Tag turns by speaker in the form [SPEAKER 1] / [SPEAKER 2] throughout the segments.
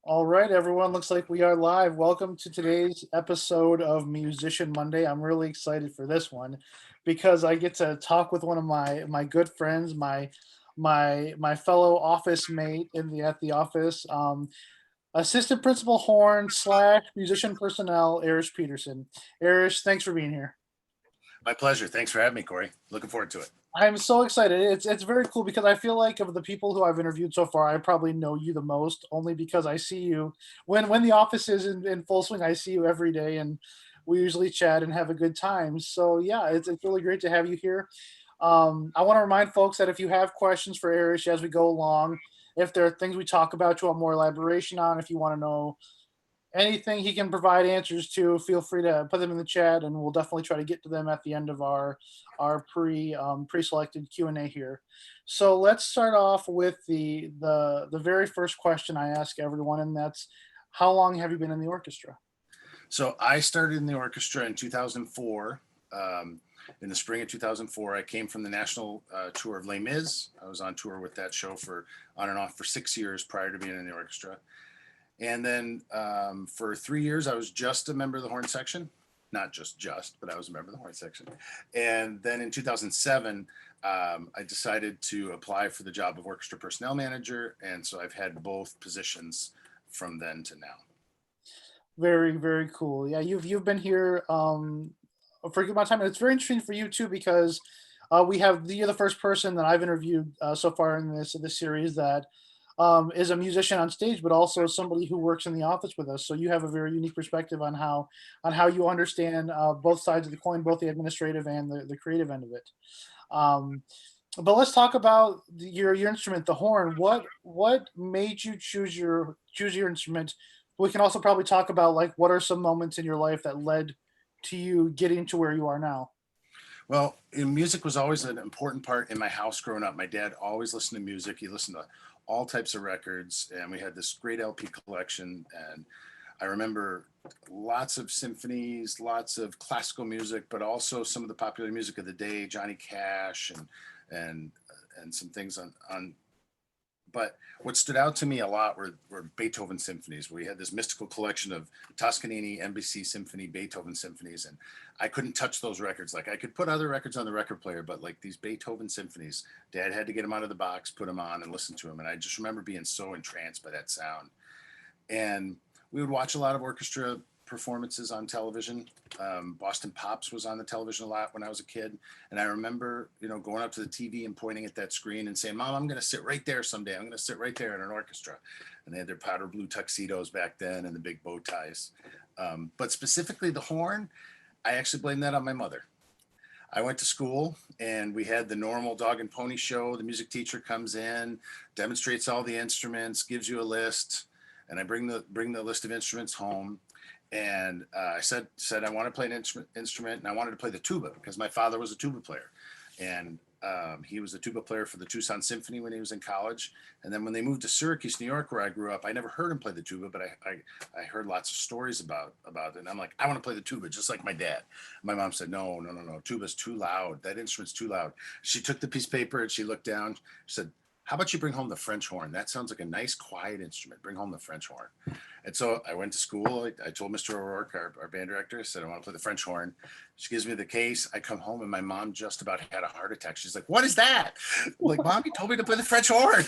[SPEAKER 1] All right, everyone. Looks like we are live. Welcome to today's episode of Musician Monday. I'm really excited for this one because I get to talk with one of my good friends, my fellow office mate in the at the office, assistant principal horn slash musician personnel, Erich Peterson. Erich, thanks for being here.
[SPEAKER 2] My pleasure. Thanks for having me, Corey. Looking forward to it.
[SPEAKER 1] I'm so excited. It's very cool because I feel like of the people who I've interviewed so far, I probably know you the most, only because I see you when the office is in full swing. I see you every day, and we usually chat and have a good time. So yeah, it's really great to have you here. I want to remind folks that if you have questions for Erich as we go along, if there are things we talk about you want more elaboration on, if you want to know anything he can provide answers to, feel free to put them in the chat, and we'll definitely try to get to them at the end of our pre-selected Q&A here. So let's start off with the very first question I ask everyone, and that's, how long have you been in the orchestra?
[SPEAKER 2] So I started in the orchestra in 2004. In the spring of 2004, I came from the national tour of Les Mis. I was on tour with that show for on and off for 6 years prior to being in the orchestra. And then for 3 years, I was just a member of the horn section. Not just, but I was a member of the horn section. And then in 2007, I decided to apply for the job of orchestra personnel manager. And so I've had both positions from then to now.
[SPEAKER 1] Very, very cool. Yeah, you've been here for a good amount of time, and it's very interesting for you too because you're the first person that I've interviewed so far in this series that is a musician on stage, but also somebody who works in the office with us. So you have a very unique perspective on how you understand both sides of the coin, both the administrative and the creative end of it. Um, but let's talk about your instrument, the horn. What made you choose your instrument? We can also probably talk about like what are some moments in your life that led to you getting to where you are now.
[SPEAKER 2] Well, music was always an important part in my house growing up. My dad always listened to music. He listened to all types of records, and we had this great LP collection. And I remember lots of symphonies, lots of classical music, but also some of the popular music of the day, Johnny Cash and and some things on but what stood out to me a lot were Beethoven symphonies. We had this mystical collection of Toscanini, NBC Symphony, Beethoven symphonies, and I couldn't touch those records. Like I could put other records on the record player, but like these Beethoven symphonies, Dad had to get them out of the box, put them on, and listen to them. And I just remember being so entranced by that sound. And we would watch a lot of orchestra performances on television. Boston Pops was on the television a lot when I was a kid, and I remember, going up to the TV and pointing at that screen and saying, "Mom, I'm going to sit right there someday. I'm going to sit right there in an orchestra." And they had their powder blue tuxedos back then and the big bow ties. But specifically the horn, I actually blame that on my mother. I went to school and we had the normal dog and pony show. The music teacher comes in, demonstrates all the instruments, gives you a list, and I bring the list of instruments home. And I said I want to play an instrument, and I wanted to play the tuba because my father was a tuba player, and he was a tuba player for the Tucson Symphony when he was in college. And then when they moved to Syracuse, New York, where I grew up, I never heard him play the tuba, but I heard lots of stories about it. And I'm like, I want to play the tuba just like my dad. My mom said, no, no, no, no, tuba's too loud. That instrument's too loud. She took the piece of paper and she looked down. She said, how about you bring home the French horn? That sounds like a nice, quiet instrument. Bring home the French horn. And so I went to school. I told Mr. O'Rourke, our band director, I said, I want to play the French horn. She gives me the case. I come home and my mom just about had a heart attack. She's like, what is that? I'm like, Mom, you told me to play the French horn.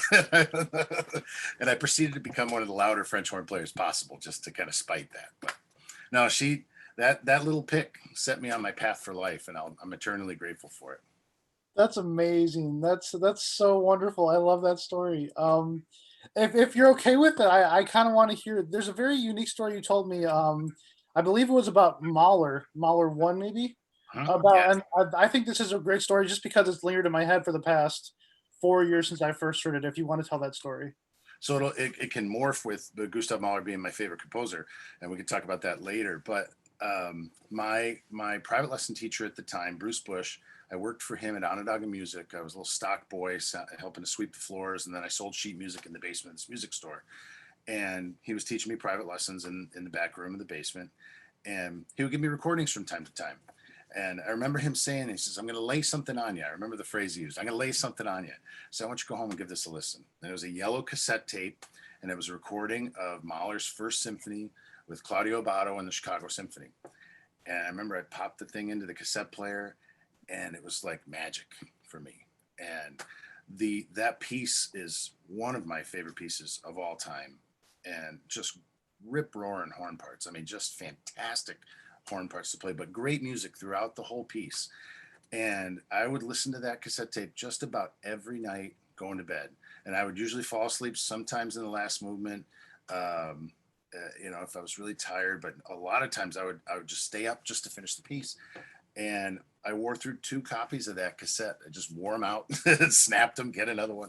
[SPEAKER 2] And I proceeded to become one of the louder French horn players possible just to kind of spite that. But no, that little pick set me on my path for life, and I'm eternally grateful for it.
[SPEAKER 1] That's amazing. That's so wonderful. I love that story. If you're okay with it, I kind of want to hear. There's a very unique story you told me. I believe it was about Mahler one maybe.
[SPEAKER 2] Huh?
[SPEAKER 1] About,
[SPEAKER 2] Yes.
[SPEAKER 1] and I think this is a great story just because it's lingered in my head for the past 4 years since I first heard it. If you want to tell that story.
[SPEAKER 2] So it can morph with the Gustav Mahler being my favorite composer, and we can talk about that later. But my private lesson teacher at the time, Bruce Bush, I worked for him at Onondaga Music. I was a little stock boy, helping to sweep the floors, and then I sold sheet music in the basement of this music store. And he was teaching me private lessons in the back room of the basement, and he would give me recordings from time to time. And I remember him saying, he says, I'm going to lay something on you. I remember the phrase he used, I'm going to lay something on you. So I want you to go home and give this a listen. And it was a yellow cassette tape. and it was a recording of Mahler's First Symphony with Claudio Abbado and the Chicago Symphony. And I remember I popped the thing into the cassette player, and it was like magic for me. And that piece is one of my favorite pieces of all time, and just rip roaring horn parts. I mean, just fantastic horn parts to play, but great music throughout the whole piece. And I would listen to that cassette tape just about every night going to bed, and I would usually fall asleep sometimes in the last movement. If I was really tired, but a lot of times I would just stay up just to finish the piece. And I wore through two copies of that cassette. I just wore them out, snapped them, get another one.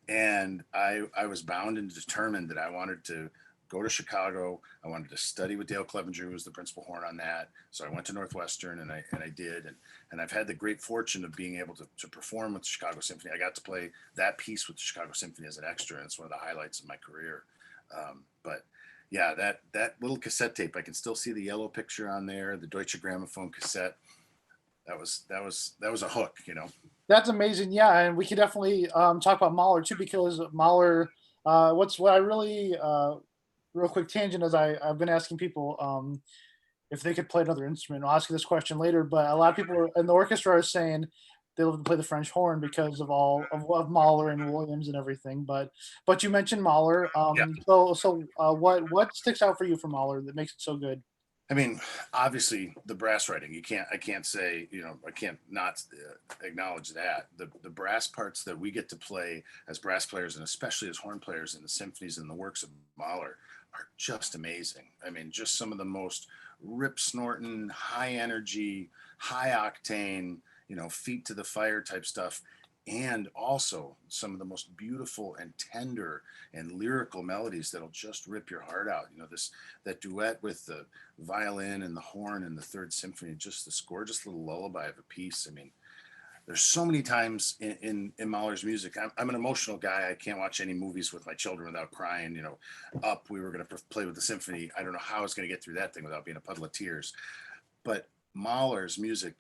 [SPEAKER 2] And I was bound and determined that I wanted to go to Chicago. I wanted to study with Dale Clevenger, who was the principal horn on that. So I went to Northwestern, and I did. And I've had the great fortune of being able to perform with the Chicago Symphony. I got to play that piece with the Chicago Symphony as an extra, and it's one of the highlights of my career. But yeah, that little cassette tape, I can still see the yellow picture on there, the Deutsche Grammophon cassette. That was a hook, you know.
[SPEAKER 1] That's amazing. Yeah, and we could definitely talk about Mahler too, because Mahler. What I really real quick tangent is I've been asking people if they could play another instrument. I'll ask you this question later, but a lot of people in the orchestra are saying they love to play the French horn because of of Mahler and Williams and everything. But you mentioned Mahler.
[SPEAKER 2] Yeah.
[SPEAKER 1] What sticks out for you from Mahler that makes it so good?
[SPEAKER 2] I mean, obviously the brass writing. I can't say, I can't not acknowledge that the brass parts that we get to play as brass players, and especially as horn players in the symphonies and the works of Mahler, are just amazing. I mean, just some of the most rip snorting, high energy, high octane, feet to the fire type stuff. And also some of the most beautiful and tender and lyrical melodies that'll just rip your heart out. That duet with the violin and the horn in the Third Symphony, just this gorgeous little lullaby of a piece. I mean, there's so many times in Mahler's music. I'm an emotional guy. I can't watch any movies with my children without crying. Up, we were going to play with the symphony. I don't know how I was going to get through that thing without being a puddle of tears. But Mahler's music,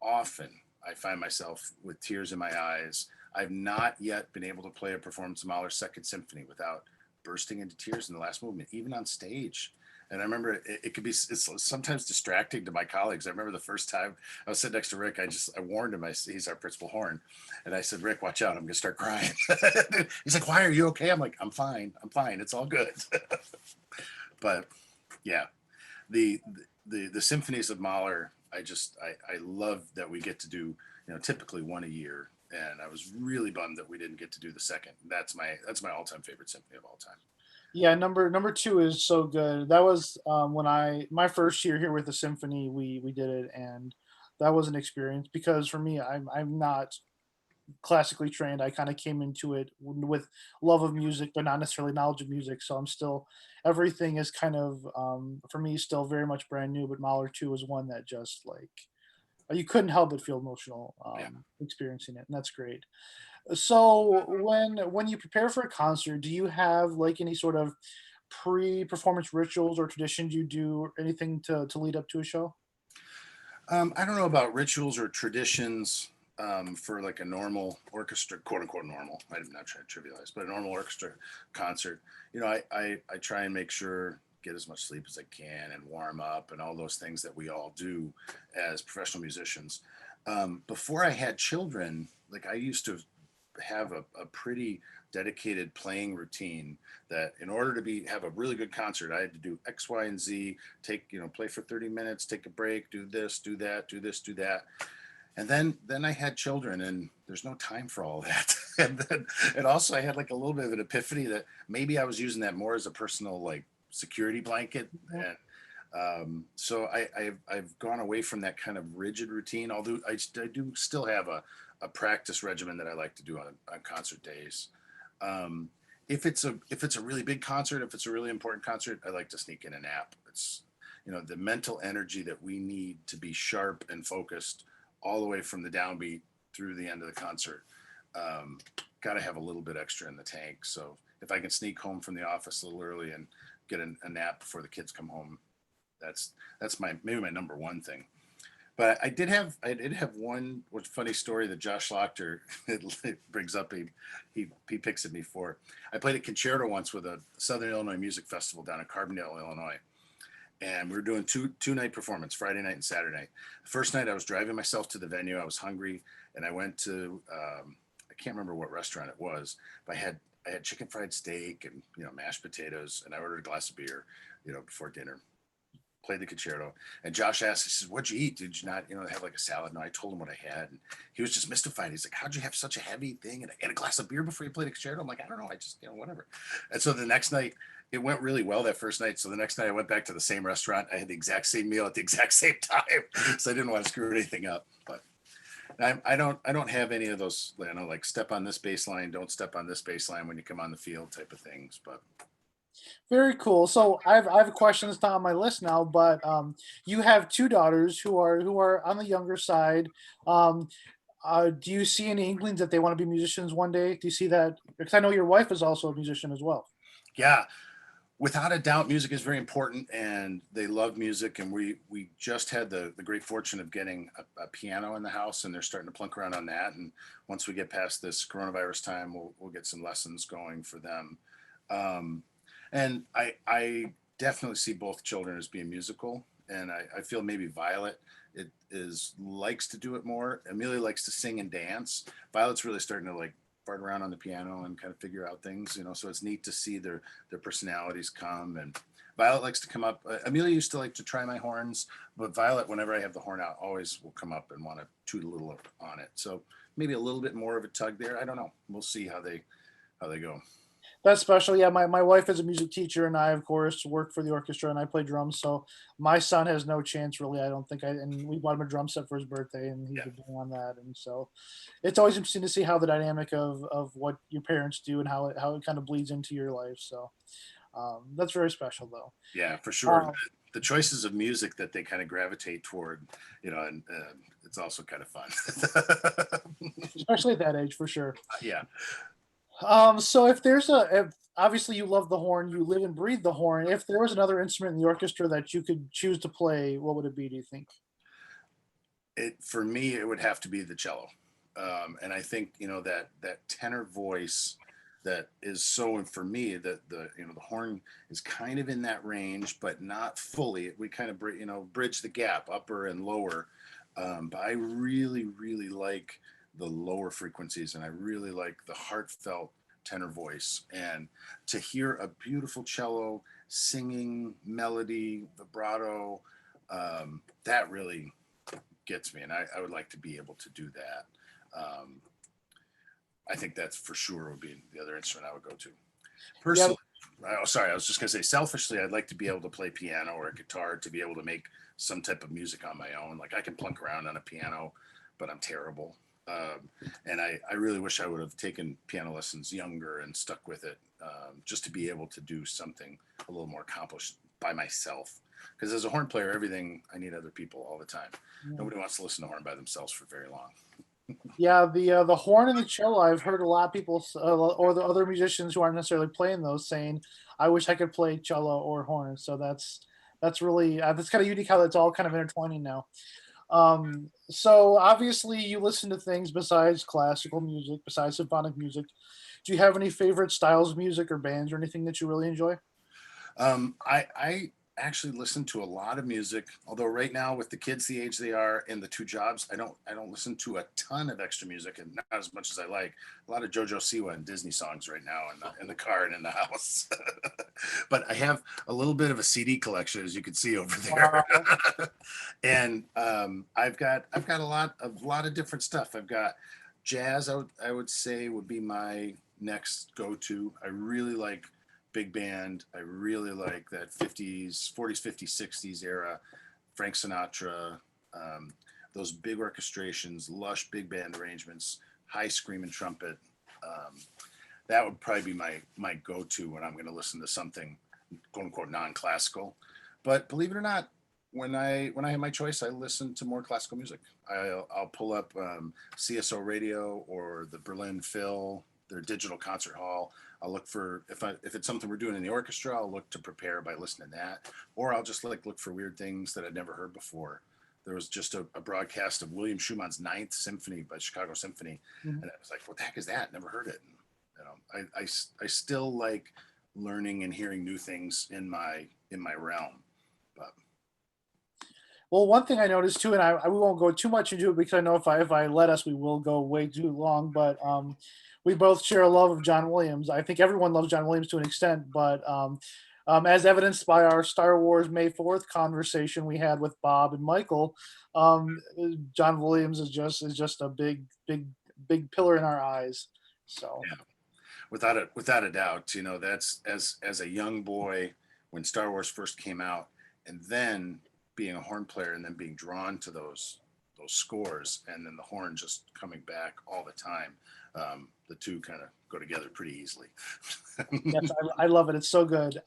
[SPEAKER 2] often I find myself with tears in my eyes. I've not yet been able to play a performance of Mahler's Second Symphony without bursting into tears in the last movement, even on stage. And I remember it could be, it's sometimes distracting to my colleagues. I remember the first time I was sitting next to Rick, I warned him, he's our principal horn. And I said, Rick, watch out, I'm going to start crying. He's like, why, are you okay? I'm like, I'm fine. It's all good. But yeah, the, the symphonies of Mahler, I love that we get to do, typically one a year. And I was really bummed that we didn't get to do the second. That's my all-time favorite symphony of all time.
[SPEAKER 1] Yeah, number two is so good. That was when I my first year here with the symphony. We did it, and that was an experience because for me, I'm not classically trained. I kind of came into it with love of music, but not necessarily knowledge of music. So I'm still everything is kind of for me still very much brand new. But Mahler two is one that just like you couldn't help but feel emotional
[SPEAKER 2] Yeah.
[SPEAKER 1] experiencing it, and that's great. So when you prepare for a concert, do you have like any sort of pre-performance rituals or traditions you do or anything to lead up to a show?
[SPEAKER 2] I don't know about rituals or traditions for like a normal orchestra, quote unquote normal. I'm not trying to trivialize, but a normal orchestra concert. I try and make sure get as much sleep as I can and warm up and all those things that we all do as professional musicians. Before I had children, like I used to have a pretty dedicated playing routine that in order to have a really good concert, I had to do X, Y, and Z, play for 30 minutes, take a break, do this, do that, do this, do that. And then I had children and there's no time for all that. And also I had like a little bit of an epiphany that maybe I was using that more as a personal like security blanket.
[SPEAKER 1] Mhm.
[SPEAKER 2] And so I've gone away from that kind of rigid routine, although I do still have a practice regimen that I like to do on concert days. Um, if it's a really big concert, if it's a really important concert, I like to sneak in a nap. It's the mental energy that we need to be sharp and focused all the way from the downbeat through the end of the concert. Um, Got to have a little bit extra in the tank. So if I can sneak home from the office a little early and get a nap before the kids come home, that's maybe my number one thing. But I did have one what's funny story that Josh Lochter it brings up. He picks at me for. I played a concerto once with a Southern Illinois Music Festival down in Carbondale, Illinois, and we were doing two night performance, Friday night and Saturday night. The first night I was driving myself to the venue. I was hungry, and I went to I can't remember what restaurant it was, but I had chicken fried steak and mashed potatoes, and I ordered a glass of beer, before dinner. Played the concerto, and Josh asked, he says, "What'd you eat? Did you not, have like a salad?" And I told him what I had, and he was just mystified. He's like, "How'd you have such a heavy thing and a glass of beer before you played a concerto?" I'm like, "I don't know. I just, whatever." And so the next night, it went really well that first night. So the next night, I went back to the same restaurant. I had the exact same meal at the exact same time, so I didn't want to screw anything up. But I don't have any of those, like step on this baseline, don't step on this baseline when you come on the field type of things. But
[SPEAKER 1] Very cool. So I have a question that's not on my list now, but you have two daughters who are on the younger side. Um, do you see any inklings that they want to be musicians one day? Do you see that? Because I know your wife is also a musician as well.
[SPEAKER 2] yeah, without a doubt, music is very important, and they love music. And we just had the great fortune of getting a piano in the house, and they're starting to plunk around on that. And once we get past this coronavirus time, we'll get some lessons going for them. Um, and I definitely see both children as being musical, and I feel maybe Violet it is likes to do it more. Amelia likes to sing and dance. Violet's really starting to like fart around on the piano and kind of figure out things, so it's neat to see their personalities come. And Violet likes to come up. Amelia used to like to try my horns, but Violet, whenever I have the horn out, always will come up and want to toot a little on it. So maybe a little bit more of a tug there. I don't know. We'll see how they go.
[SPEAKER 1] That's special. Yeah, my wife is a music teacher, and I, of course, work for the orchestra, and I play drums. So my son has no chance, really. I don't think I. And we bought him a drum set for his birthday, and he's
[SPEAKER 2] Yeah,
[SPEAKER 1] been doing on that. And so it's always interesting to see how the dynamic of what your parents do and how it kind of bleeds into your life. So that's very special, though.
[SPEAKER 2] yeah, for sure.
[SPEAKER 1] Um,
[SPEAKER 2] The choices of music that they kind of gravitate toward, and it's also kind of fun.
[SPEAKER 1] especially at that age, for sure.
[SPEAKER 2] Yeah.
[SPEAKER 1] So if obviously you love the horn, you live and breathe the horn. If there was another instrument in the orchestra that you could choose to play, what would it be? Do you think?
[SPEAKER 2] It for me, it would have to be the cello, and I think that tenor voice that is so. And for me, that the horn is kind of in that range, but not fully. We kind of bridge the gap, upper and lower. But I really, really like the lower frequencies, and I really like the heartfelt tenor voice. And to hear a beautiful cello singing melody, vibrato, that really gets me, and I would like to be able to do that. Um, I think that's for sure would be the other instrument I would go to.
[SPEAKER 1] Yeah,
[SPEAKER 2] Personally, oh, sorry, I was just going to say selfishly, I'd like to be able to play piano or a guitar to be able to make some type of music on my own. Like I can plunk around on a piano, but I'm terrible. Um, and I really wish I would have taken piano lessons younger and stuck with it, just to be able to do something a little more accomplished by myself. Because as a horn player, everything I need other people all the time.
[SPEAKER 1] yeah.
[SPEAKER 2] Nobody wants to listen to horn by themselves for very long.
[SPEAKER 1] Yeah, the horn and the cello. I've heard a lot of people, or the other musicians who aren't necessarily playing those, saying, "I wish I could play cello or horn." So that's really that's kind of unique how it's all kind of intertwining now. So obviously you listen to things besides classical music, besides symphonic music. Do you have any favorite styles of music or bands or anything that you really enjoy?
[SPEAKER 2] I actually listen to a lot of music, although right now with the kids the age they are and the two jobs, I don't listen to a ton of extra music, and not as much as I like. A lot of JoJo Siwa and Disney songs right now in the car and in the house. But I have a little bit of a CD collection, as you can see over there.
[SPEAKER 1] Wow.
[SPEAKER 2] And I've got a lot of different stuff. I've got jazz. I would say would be my next go to. I really like big band. I really like that 50s, 40s, 50s, 60s era, Frank Sinatra, um, those big orchestrations, lush big band arrangements, high screaming trumpet. Um, that would probably be my go-to when I'm going to listen to something quote unquote non-classical. But believe it or not, when I have my choice, I listen to more classical music. I'll pull up CSO Radio or the Berlin Phil, their digital concert hall. I'll look for if it's something we're doing in the orchestra, I'll look to prepare by listening to that, or I'll just like look for weird things that I've never heard before. there was just a broadcast of William Schumann's Ninth Symphony by Chicago Symphony,
[SPEAKER 1] Mhm.
[SPEAKER 2] and I was like, "What the heck is that? Never heard it." And, I still like learning and hearing new things in my realm. But
[SPEAKER 1] Well, one thing I noticed too, and we won't go too much into it because I know if I let us, we will go way too long. But we both share a love of John Williams. I think everyone loves John Williams to an extent, but as evidenced by our Star Wars May 4th conversation we had with Bob and Michael, um, John Williams is just a big pillar in our eyes. So
[SPEAKER 2] yeah, without a doubt, that's as a young boy when Star Wars first came out, and then being a horn player and then being drawn to those scores, and then the horn just coming back all the time. The two kind of go together pretty easily.
[SPEAKER 1] yes, I love it. It's so good.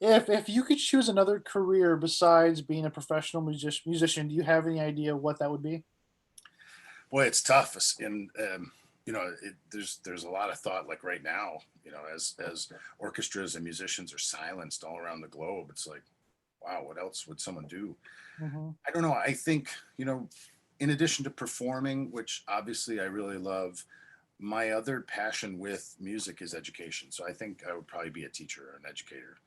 [SPEAKER 1] If you could choose another career besides being a professional musician, do you have any idea what that would be?
[SPEAKER 2] Boy, it's tough, and there's a lot of thought. Like right now, as orchestras and musicians are silenced all around the globe, it's like, wow, what else would someone do?
[SPEAKER 1] Hmm.
[SPEAKER 2] I don't know. I think, in addition to performing, which obviously I really love, my other passion with music is education. So I think I would probably be a teacher or an educator.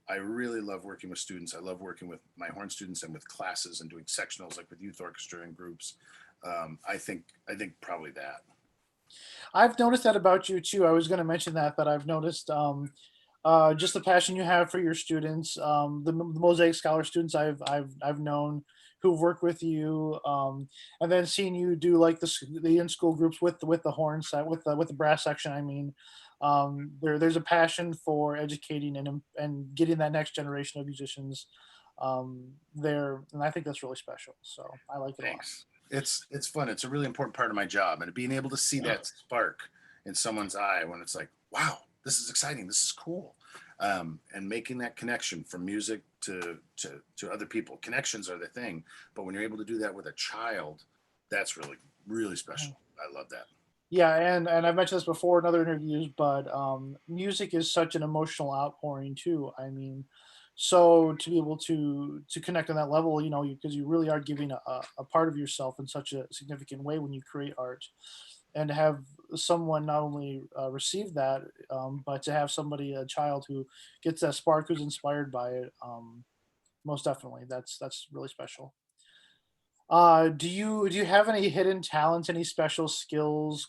[SPEAKER 2] I really love working with students. I love working with my horn students and with classes and doing sectionals like with youth orchestra and groups. I think probably that.
[SPEAKER 1] I've noticed that about you too. I was going to mention that I've noticed just the passion you have for your students, the Mosaic Scholar students I've known who've worked with you, and then seeing you do like the in school groups with the horn set with the brass section. I mean, there's a passion for educating and getting that next generation of musicians there, and I think that's really special. So I like it a lot.
[SPEAKER 2] Thanks. It's fun. It's a really important part of my job, and being able to see that spark in someone's eye when it's like, wow, this is exciting, this is cool, and making that connection from music to other people. Connections are the thing, but when you're able to do that with a child, that's really really special. I love that.
[SPEAKER 1] Yeah, and I've mentioned this before in other interviews, but music is such an emotional outpouring too. I mean, so to be able to connect on that level, because you really are giving a part of yourself in such a significant way when you create art, and to have someone not only receive that, but to have somebody, a child who gets that spark, who's inspired by it, most definitely, that's really special. Do you have any hidden talents, any special skills,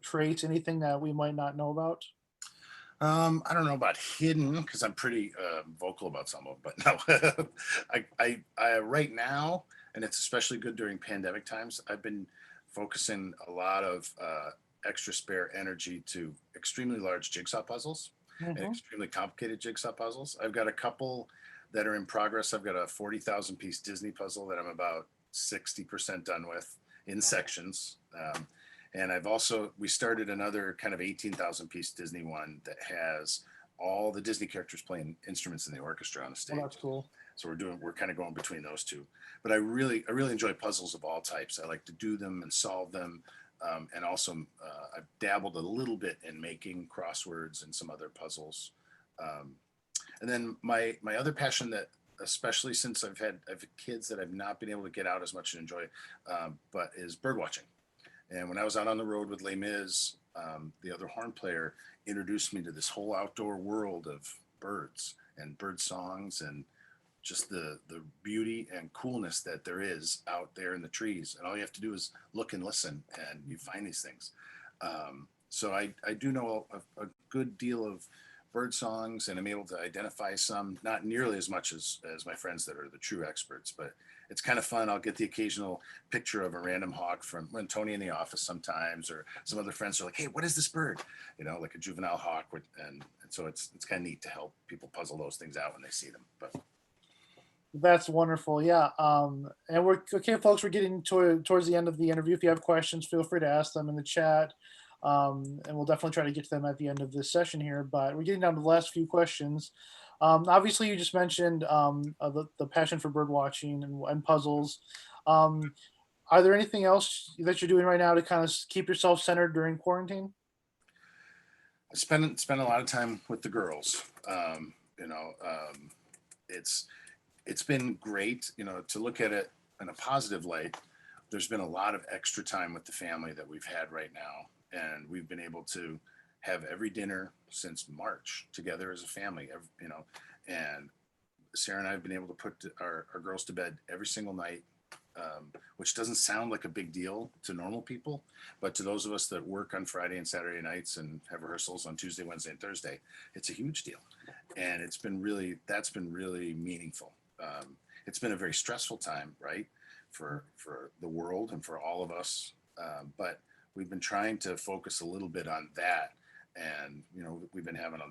[SPEAKER 1] traits, anything that we might not know about?
[SPEAKER 2] I don't know about hidden because I'm pretty vocal about some of them, but no, I right now, and it's especially good during pandemic times. I've been focusing a lot of extra spare energy to extremely large jigsaw puzzles and
[SPEAKER 1] Hmm.
[SPEAKER 2] extremely complicated jigsaw puzzles. I've got a couple that are in progress. I've got a 40,000 piece Disney puzzle that I'm about 60% done with in sections. And we started another kind of 18,000 piece Disney one that has all the Disney characters playing instruments in the orchestra on the
[SPEAKER 1] Well, that's
[SPEAKER 2] stage.
[SPEAKER 1] cool.
[SPEAKER 2] So we're kind of going between those two. But I really enjoy puzzles of all types. I like to do them and solve them. And also, I've dabbled a little bit in making crosswords and some other puzzles. Um, and then my other passion that, especially since I've had kids that I've not been able to get out as much and enjoy, but is bird watching. And when I was out on the road with Les Mis, the other horn player introduced me to this whole outdoor world of birds and bird songs and just the beauty and coolness that there is out there in the trees. And all you have to do is look and listen, and you find these things. So I do know a good deal of bird songs, and I'm able to identify some, not nearly as much as my friends that are the true experts, but it's kind of fun. I'll get the occasional picture of a random hawk from when Tony in the office sometimes, or some other friends are like, hey, what is this bird? Like a juvenile hawk. And so it's kind of neat to help people puzzle those things out when they see them. But
[SPEAKER 1] That's wonderful. Yeah. And we're okay, folks. We're getting towards the end of the interview. If you have questions, feel free to ask them in the chat. And we'll definitely try to get to them at the end of this session here. But we're getting down to the last few questions. Obviously, you just mentioned the passion for bird watching and puzzles. Um, are there anything else that you're doing right now to kind of keep yourself centered during quarantine?
[SPEAKER 2] I spend a lot of time with the girls. It's it's been great, to look at it in a positive light. There's been a lot of extra time with the family that we've had right now, and we've been able to have every dinner since March together as a family, and Sarah and I have been able to put our girls to bed every single night, which doesn't sound like a big deal to normal people, but to those of us that work on Friday and Saturday nights and have rehearsals on Tuesday, Wednesday, and Thursday, it's a huge deal. And that's been really meaningful. It's been a very stressful time, right, for the world and for all of us. But we've been trying to focus a little bit on that, and we've been having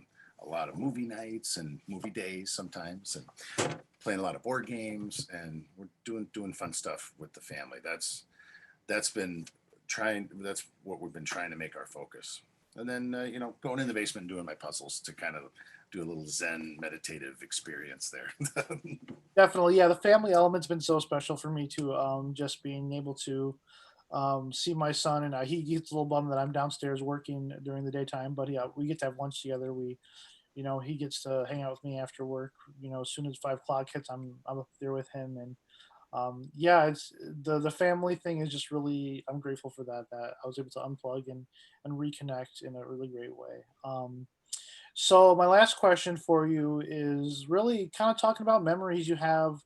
[SPEAKER 2] a lot of movie nights and movie days sometimes, and playing a lot of board games, and we're doing fun stuff with the family. That's what we've been trying to make our focus. And then going in the basement and doing my puzzles to kind of do a little Zen meditative experience there.
[SPEAKER 1] Definitely, yeah. The family element's been so special for me too. Just being able to see my son, and he gets a little bummed that I'm downstairs working during the daytime, but yeah, we get to have lunch together. He gets to hang out with me after work. As soon as 5 o'clock hits, I'm up there with him, and yeah, it's the family thing is just really, I'm grateful for that I was able to unplug and reconnect in a really great way. So my last question for you is really kind of talking about memories you have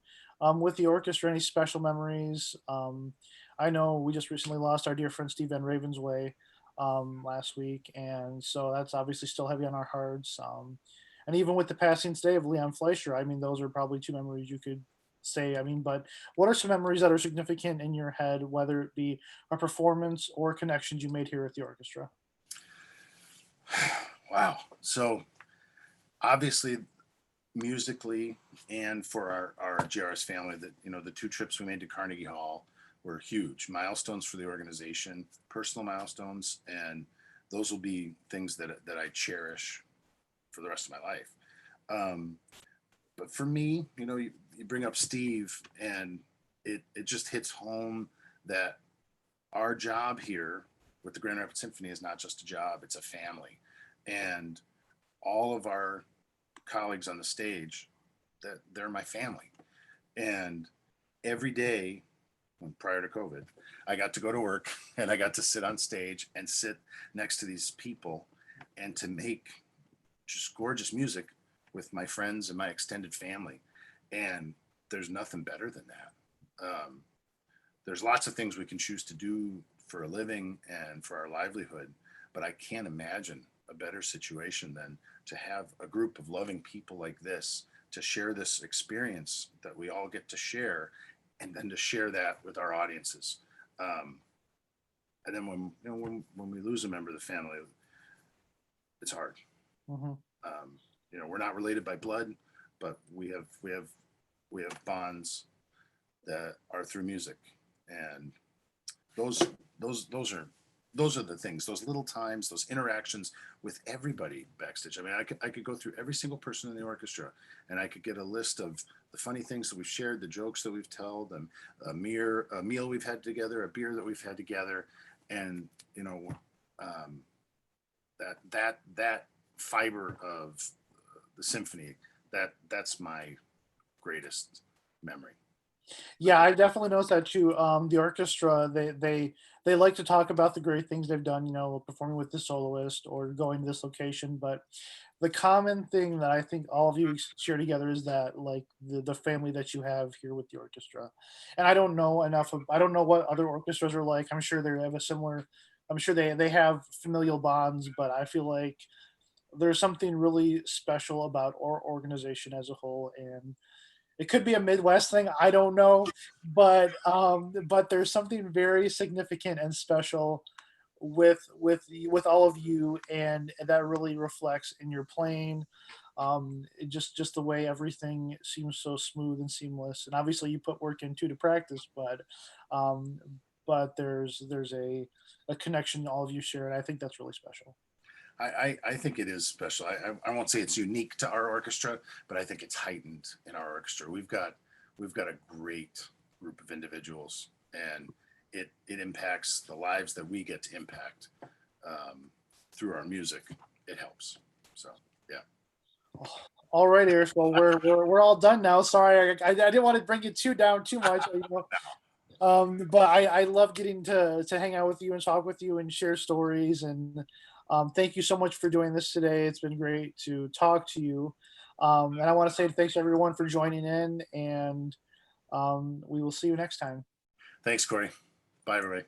[SPEAKER 1] with the orchestra. Any special memories? I know we just recently lost our dear friend Steve Van Ravensway last week, and so that's obviously still heavy on our hearts. And even with the passing today of Leon Fleischer, I mean, those are probably two memories you could say. I mean, but what are some memories that are significant in your head, whether it be a performance or connections you made here at the orchestra?
[SPEAKER 2] Wow. So obviously, musically, and for our GRS family, that the two trips we made to Carnegie Hall were huge milestones for the organization, personal milestones, and those will be things that I cherish for the rest of my life. Um, but for me, you bring up Steve, and it just hits home that our job here with the Grand Rapids Symphony is not just a job; it's a family, and all of our colleagues on the stage, that they're my family. And every day, prior to COVID, I got to go to work and I got to sit on stage and sit next to these people and to make just gorgeous music with my friends and my extended family. And there's nothing better than that. There's lots of things we can choose to do for a living and for our livelihood, but I can't imagine a better situation than to have a group of loving people like this to share this experience that we all get to share, and then to share that with our audiences. Um, and then when we lose a member of the family, it's hard.
[SPEAKER 1] Hmm.
[SPEAKER 2] We're not related by blood, but we have bonds that are through music, and those those are the things, those little times, those interactions with everybody backstage. I mean, I could go through every single person in the orchestra, and I could get a list of the funny things that we've shared, the jokes that we've told, and a meal we've had together, a beer that we've had together, and um, that fiber of the symphony, that's my greatest memory.
[SPEAKER 1] Yeah, I definitely noticed that too. The orchestra, they like to talk about the great things they've done, performing with the soloist or going to this location. But the common thing that I think all of you share together is that, like, the family that you have here with the orchestra. And I don't know what other orchestras are like. I'm sure they have a similar. I'm sure they have familial bonds, but I feel like there's something really special about our organization as a whole, and it could be a Midwest thing, I don't know, but there's something very significant and special with all of you, and that really reflects in your playing. Just the way everything seems so smooth and seamless, and obviously you put work into to practice, um, but there's a connection all of you share, and I think that's really special.
[SPEAKER 2] I think it is special. I won't say it's unique to our orchestra, but I think it's heightened in our orchestra. We've got a great group of individuals, and it impacts the lives that we get to impact through our music. It helps. So yeah.
[SPEAKER 1] All right, Erich. Well, we're all done now. Sorry, I didn't want to bring you too down too much. You know, but I love getting to hang out with you and talk with you and share stories. And thank you so much for doing this today. It's been great to talk to you. And I want to say thanks everyone for joining in, and we will see you next time.
[SPEAKER 2] Thanks, Corey. Bye, everybody.